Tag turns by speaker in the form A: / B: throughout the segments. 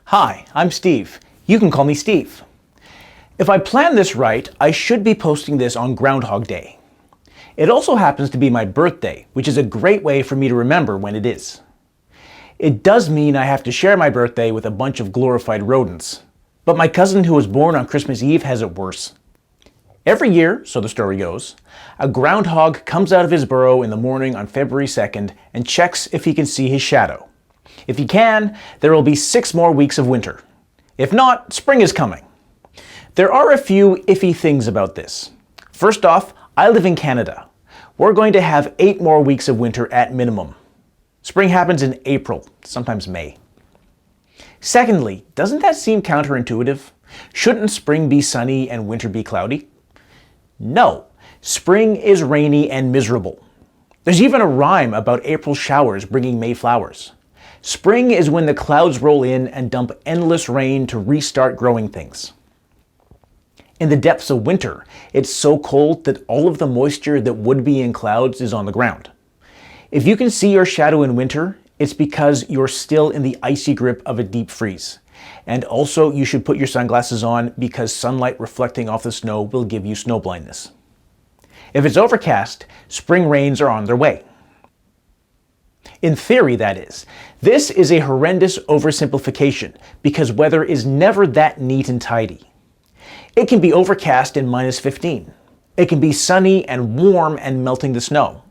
A: Hi, I'm Steve. You can call me Steve. If I plan this right, I should be posting this on Groundhog Day. It also happens to be my birthday, which is a great way for me to remember when it is. It does mean I have to share my birthday with a bunch of glorified rodents, but my cousin who was born on Christmas Eve has it worse. Every year, so the story goes, a groundhog comes out of his burrow in the morning on February 2nd and checks if he can see his shadow. If he can, there will be 6 more weeks of winter. If not, spring is coming. There are a few iffy things about this. First off, I live in Canada. We're going to have 8 more weeks of winter at minimum. Spring happens in April, sometimes May. Secondly, doesn't that seem counterintuitive? Shouldn't spring be sunny and winter be cloudy? No, spring is rainy and miserable. There's even a rhyme about April showers bringing May flowers. Spring is when the clouds roll in and dump endless rain to restart growing things. In the depths of winter, it's so cold that all of the moisture that would be in clouds is on the ground. If you can see your shadow in winter, it's because you're still in the icy grip of a deep freeze. And also, you should put your sunglasses on because sunlight reflecting off the snow will give you snow blindness. If it's overcast, spring rains are on their way. In theory, that is. This is a horrendous oversimplification because weather is never that neat and tidy. It can be overcast and -15. It can be sunny and warm and melting the snow.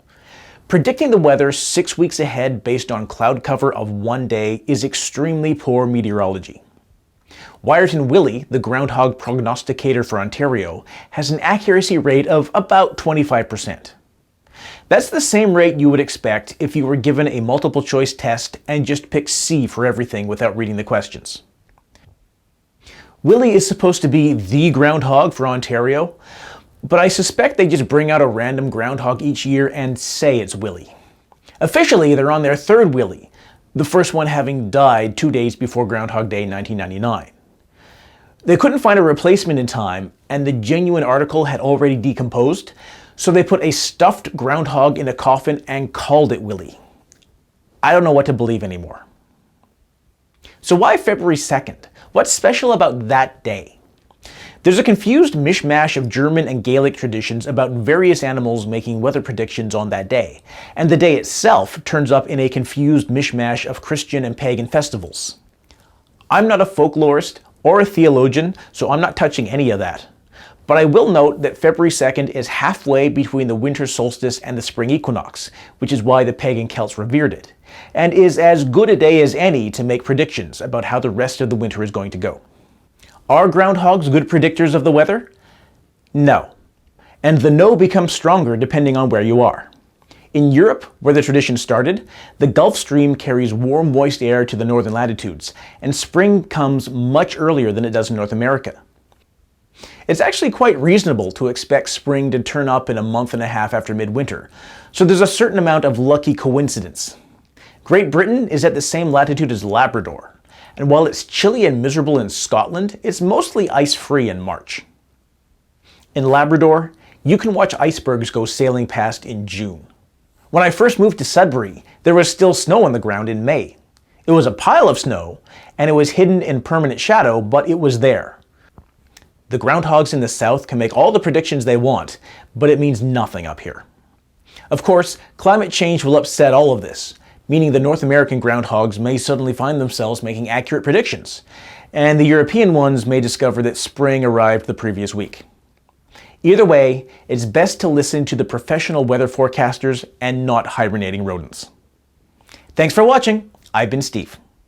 A: Predicting the weather 6 weeks ahead based on cloud cover of one day is extremely poor meteorology. Wiarton Willie, the groundhog prognosticator for Ontario, has an accuracy rate of about 25%. That's the same rate you would expect if you were given a multiple choice test and just picked C for everything without reading the questions. Willie is supposed to be the groundhog for Ontario, but I suspect they just bring out a random groundhog each year and say it's Willie. Officially, they're on their 3rd Willie, the first one having died 2 days before Groundhog Day 1999. They couldn't find a replacement in time, and the genuine article had already decomposed, so they put a stuffed groundhog in a coffin and called it Willie. I don't know what to believe anymore. So why February 2nd? What's special about that day? There's a confused mishmash of German and Gaelic traditions about various animals making weather predictions on that day, and the day itself turns up in a confused mishmash of Christian and pagan festivals. I'm not a folklorist or a theologian, so I'm not touching any of that. But I will note that February 2nd is halfway between the winter solstice and the spring equinox, which is why the pagan Celts revered it, and is as good a day as any to make predictions about how the rest of the winter is going to go. Are groundhogs good predictors of the weather? No. And the no becomes stronger depending on where you are. In Europe, where the tradition started, the Gulf Stream carries warm, moist air to the northern latitudes, and spring comes much earlier than it does in North America. It's actually quite reasonable to expect spring to turn up in a month and a half after midwinter, so there's a certain amount of lucky coincidence. Great Britain is at the same latitude as Labrador, and while it's chilly and miserable in Scotland, it's mostly ice-free in March. In Labrador, you can watch icebergs go sailing past in June. When I first moved to Sudbury, there was still snow on the ground in May. It was a pile of snow, and it was hidden in permanent shadow, but it was there. The groundhogs in the south can make all the predictions they want, but it means nothing up here. Of course, climate change will upset all of this, meaning the North American groundhogs may suddenly find themselves making accurate predictions, and the European ones may discover that spring arrived the previous week. Either way, it's best to listen to the professional weather forecasters and not hibernating rodents. Thanks for watching. I've been Steve.